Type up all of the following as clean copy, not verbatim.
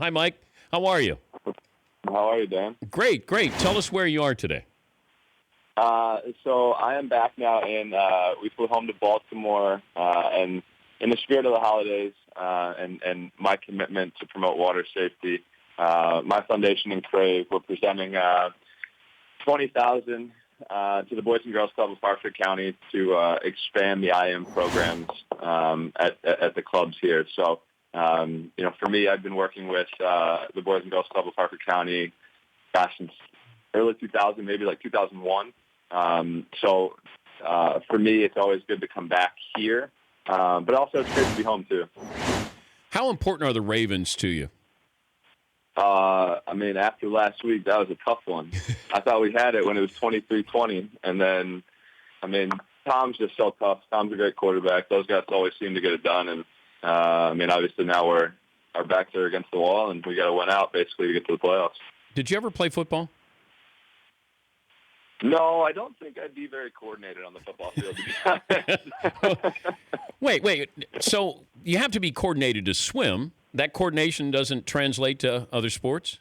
Hi, Mike. How are you? How are you, Dan? Great, great. Tell us where you are today. So I am back now, and we flew home to Baltimore, and in the spirit of the holidays and my commitment to promote water safety, my foundation and Crave, we're presenting $20,000 to the Boys and Girls Club of Harford County to expand the IM programs at the clubs here. So, for me, I've been working with the Boys and Girls Club of Harford County, since early 2000, maybe like 2001. So for me, it's always good to come back here, but also it's great to be home too. How important are the Ravens to you? After last week, that was a tough one. I thought we had it when it was 23-20, and then, Tom's just so tough. Tom's a great quarterback. Those guys always seem to get it done, and obviously now our backs are against the wall, and we got to win out basically to get to the playoffs. Did you ever play football? No, I don't think I'd be very coordinated on the football field, to be honest. Wait. So you have to be coordinated to swim. That coordination doesn't translate to other sports?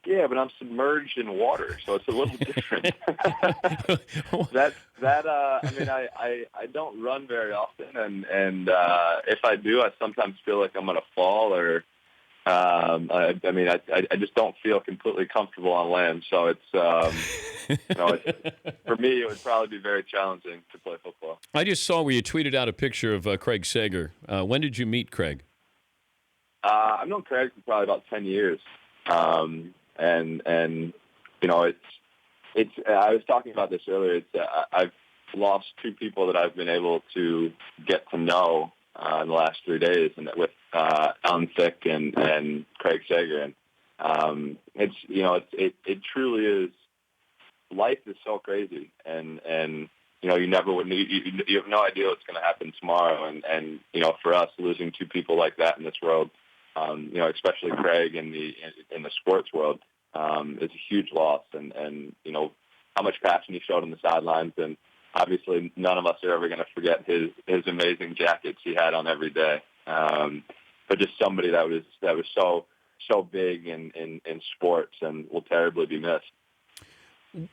Yeah, but I'm submerged in water, so it's a little different. I don't run very often, and if I do, I sometimes feel like I'm going to fall, or I just don't feel completely comfortable on land. So for me, it would probably be very challenging to play football. I just saw where you tweeted out a picture of Craig Sager. When did you meet Craig? I've known Craig for probably about 10 years. I was talking about this earlier. I've lost two people that I've been able to get to know in the last 3 days, and with Alan Thicke and Craig Sager, and it truly is. Life is so crazy, and you never would. You have no idea what's going to happen tomorrow, and for us, losing two people like that in this world, especially Craig in the sports world, is a huge loss, and how much passion he showed on the sidelines, and obviously none of us are ever going to forget his amazing jackets he had on every day. But just somebody that was so big in sports and will terribly be missed.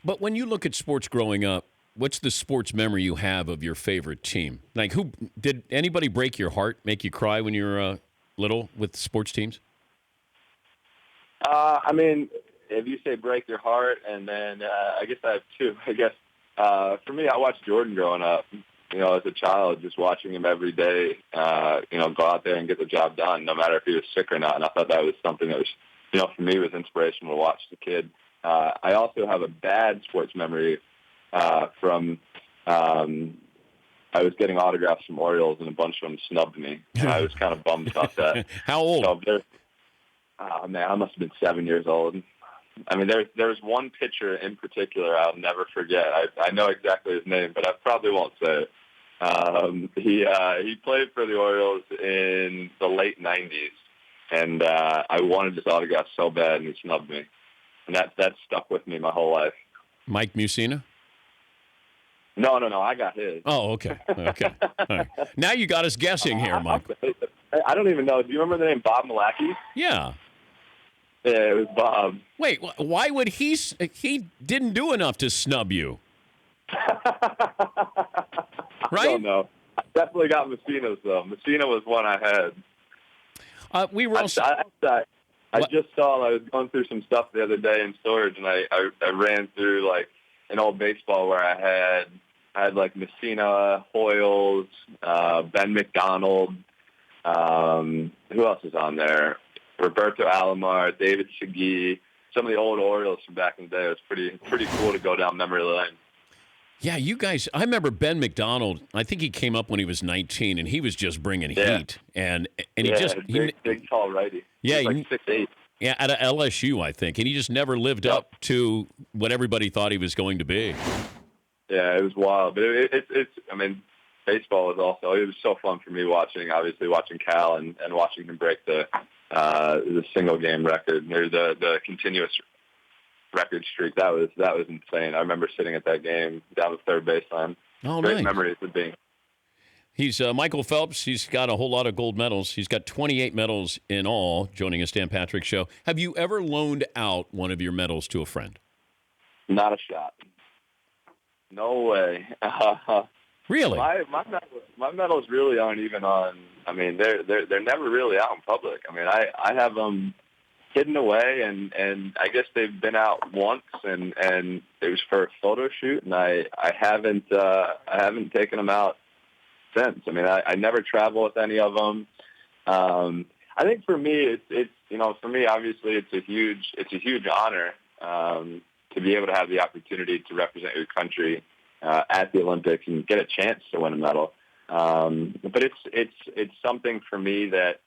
But when you look at sports growing up, what's the sports memory you have of your favorite team? Like, did anybody break your heart, make you cry when you were little with sports teams? If you say break your heart, and then I guess I have two. I guess for me, I watched Jordan growing up. As a child, just watching him every day, go out there and get the job done, no matter if he was sick or not. And I thought that was something that was, for me, was inspirational to watch as a kid. I also have a bad sports memory from I was getting autographs from Orioles, and a bunch of them snubbed me. And I was kind of bummed about that. How old? So I must have been 7 years old. There's one pitcher in particular I'll never forget. I know exactly his name, but I probably won't say it. He played for the Orioles in the late 90s, and I wanted his autograph so bad, and he snubbed me. And that stuck with me my whole life. Mike Mussina? No, I got his. Oh, okay. All right. Now you got us guessing here, Mike. I don't even know. Do you remember the name Bob Malacky? Yeah. Yeah, it was Bob. Wait, why would he didn't do enough to snub you? Right? I don't know. I definitely got Mussina's, though. Mussina was one I had. We were also... I just saw, I was going through some stuff the other day in storage, and I ran through, like, an old baseball where I had like, Mussina, Hoyles, Ben McDonald. Who else is on there? Roberto Alomar, David Segui, some of the old Orioles from back in the day. It was pretty cool to go down memory lane. Yeah, you guys, I remember Ben McDonald. I think he came up when he was 19, and he was just bringing heat. And he big tall righty. Yeah, he was like 6'8". Yeah, out of LSU, I think. And he just never lived up to what everybody thought he was going to be. Yeah, it was wild. But baseball was also, it was so fun for me watching Cal and watching him break the single game record, or the continuous record streak. That was insane. I remember sitting at that game down the third baseline. Oh, Great nice. memories of being. He's Michael Phelps. He's got a whole lot of gold medals. He's got 28 medals in all, joining us, Dan Patrick Show. Have you ever loaned out one of your medals to a friend? Not a shot. No way. Really? My medals really aren't even on. I mean, they're never really out in public. I mean, I have them hidden away, and I guess they've been out once, and it was for a photo shoot, and I haven't taken them out since. I mean, I never travel with any of them. I think for me, it's for me, obviously, it's a huge honor to be able to have the opportunity to represent your country at the Olympics and get a chance to win a medal. But it's something for me that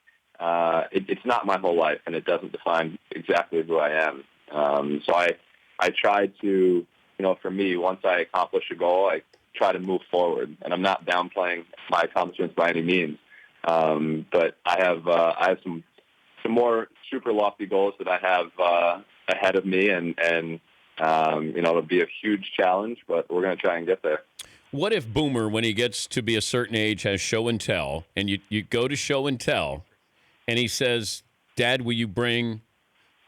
it's not my whole life, and it doesn't define exactly who I am. So I try to, for me, once I accomplish a goal, I try to move forward, and I'm not downplaying my accomplishments by any means. But I have some more super lofty goals that I have ahead of me, and it'll be a huge challenge, but we're going to try and get there. What if Boomer, when he gets to be a certain age, has show and tell, and you go to show and tell, and he says, Dad, will you bring,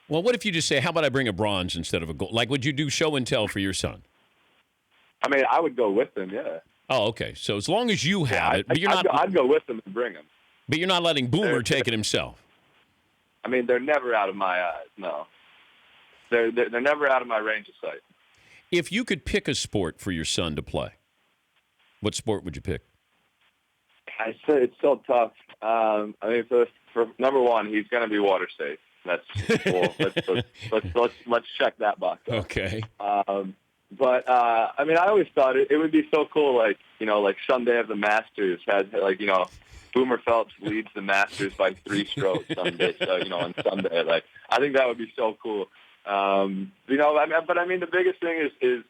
well, what if you just say, how about I bring a bronze instead of a gold? Like, would you do show and tell for your son? I mean, I would go with him, yeah. Oh, okay. So as long as you have it, but you're not. I'd go with him and bring him. But you're not letting Boomer take it himself. I mean, they're never out of my eyes, no. They're never out of my range of sight. If you could pick a sport for your son to play, what sport would you pick? I say it's so tough. I mean, for number one, he's going to be water safe. That's cool. Let's check that box off. Okay. But I mean, I always thought it would be so cool. Like like Sunday of the Masters has Boomer Phelps leads the Masters by 3 strokes Sunday. So on Sunday, like I think that would be so cool. But I mean, the biggest thing is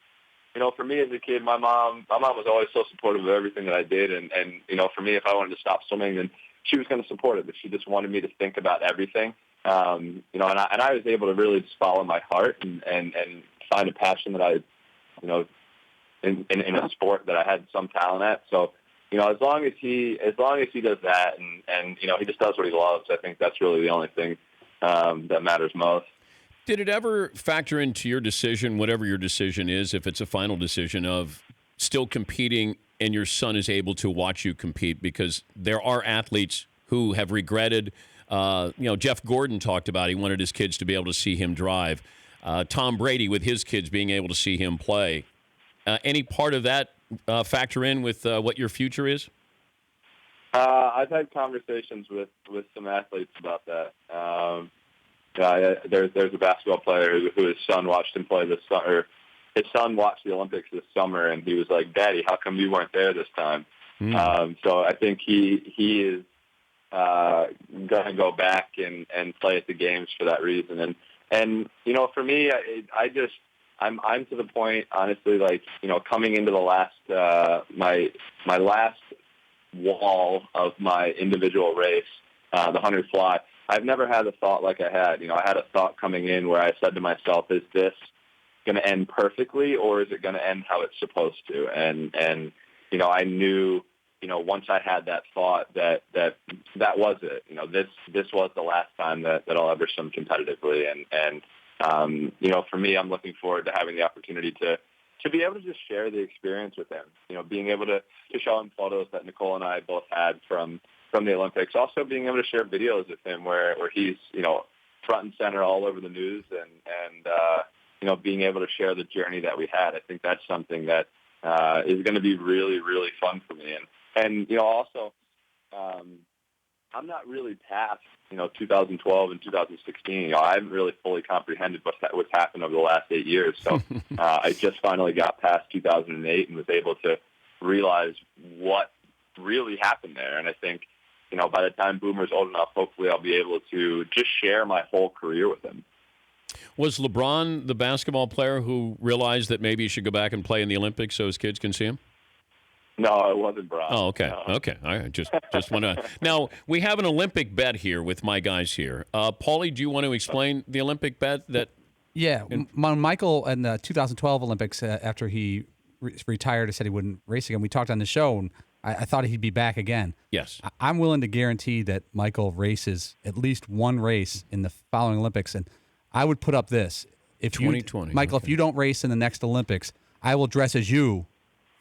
for me as a kid, my mom was always so supportive of everything that I did, and for me, if I wanted to stop swimming, then she was going to support it, but she just wanted me to think about everything. And I was able to really just follow my heart and find a passion that I, in a sport that I had some talent at. So, as long as he does that and he just does what he loves, I think that's really the only thing that matters most. Did it ever factor into your decision, whatever your decision is, if it's a final decision of still competing and your son is able to watch you compete? Because there are athletes who have regretted, Jeff Gordon talked about he wanted his kids to be able to see him drive. Tom Brady with his kids being able to see him play. Any part of that factor in with what your future is? I've had conversations with some athletes about that. There's a basketball player who his son watched him play this summer. His son watched the Olympics this summer, and he was like, "Daddy, how come you weren't there this time?" So I think he is going to go back and play at the games for that reason. And for me, I'm to the point, honestly, like coming into the last my last wall of my individual race, the 100 fly. I've never had a thought like I had. I had a thought coming in where I said to myself, is this going to end perfectly or is it going to end how it's supposed to? And I knew, once I had that thought that was it. This was the last time that I'll ever swim competitively. And for me, I'm looking forward to having the opportunity to be able to just share the experience with him, being able to show him photos that Nicole and I both had from the Olympics, also being able to share videos with him where he's, front and center all over the news and being able to share the journey that we had. I think that's something that is going to be really, really fun for me. And also, I'm not really past, 2012 and 2016. I haven't really fully comprehended what's happened over the last 8 years. So I just finally got past 2008 and was able to realize what really happened there. And I think, by the time Boomer's old enough, hopefully I'll be able to just share my whole career with him. Was LeBron the basketball player who realized that maybe he should go back and play in the Olympics so his kids can see him? No, it wasn't Bron. Oh, okay. No. Okay. All right. Just want to. Now, we have an Olympic bet here with my guys here. Paulie, do you want to explain the Olympic bet that? Yeah. Michael in the 2012 Olympics, after he retired and said he wouldn't race again, we talked on the show, and I thought he'd be back again. Yes. I'm willing to guarantee that Michael races at least one race in the following Olympics, and I would put up this: if 2020, Michael, okay. if you don't race in the next Olympics, I will dress as you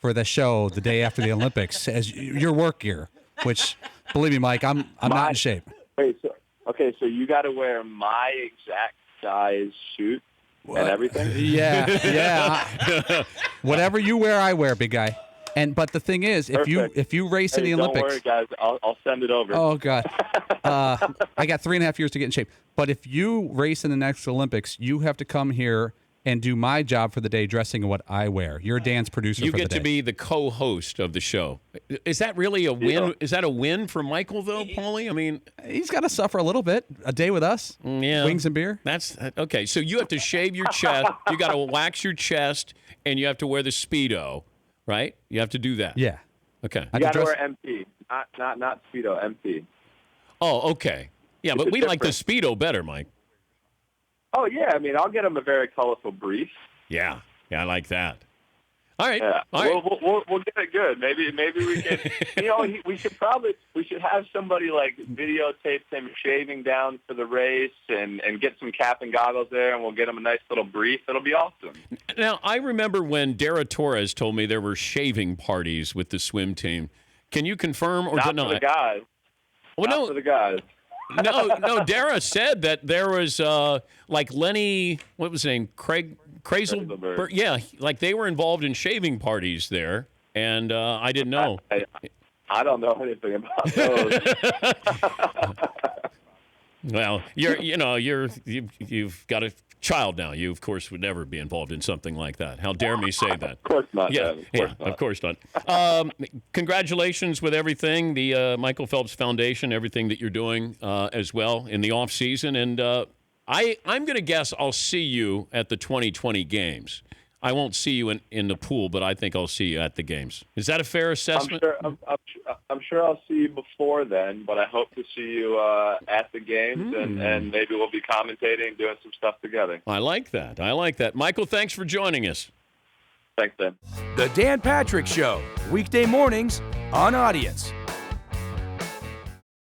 for the show the day after the Olympics as your work gear. Which, believe me, Mike, I'm not in shape. Wait, so you got to wear my exact size suit and everything? Yeah. Whatever you wear, I wear, big guy. But the thing is, if you race in the Olympics, don't worry, guys, I'll send it over. Oh God, I got 3.5 years to get in shape. But if you race in the next Olympics, you have to come here and do my job for the day, dressing in what I wear. You're Dan's producer. You for the get day. to be the co-host of the show. Is that really a win? Yeah. Is that a win for Michael though, Paulie? I mean, He's got to suffer a little bit. A day with us, yeah, wings and beer. That's okay. So you have to shave your chest. You got to wax your chest, and you have to wear the Speedo, right? You have to do that. Yeah. Okay. You got to wear MP, not Speedo, MP. Oh, okay. Yeah, but we like the Speedo better, Mike. Oh, yeah. I mean, I'll get him a very colorful brief. Yeah, I like that. All right. Yeah. All right. We'll get it good. Maybe we can. We should have somebody like videotape him shaving down for the race and get some cap and goggles there, and we'll get him a nice little brief. It'll be awesome. Now, I remember when Dara Torres told me there were shaving parties with the swim team. Can you confirm or Not deny? for the guys. Well, Not for the guys. No. Dara said that there was like Lenny, what was his name? Kraiselberg. Yeah, like they were involved in shaving parties there, and I didn't know. I don't know anything about those. Well, you've got a child now. You, of course, would never be involved in something like that. How dare me say that? Of course not. Yeah, Dan. of course not. Congratulations with everything, the Michael Phelps Foundation, everything that you're doing as well in the off season, and I'm going to guess I'll see you at the 2020 games. I won't see you in the pool, but I think I'll see you at the games. Is that a fair assessment? I'm sure I'll see you before then, but I hope to see you at the games, and maybe we'll be commentating, doing some stuff together. I like that. Michael, thanks for joining us. Thanks, Dan. The Dan Patrick Show, weekday mornings on Audience.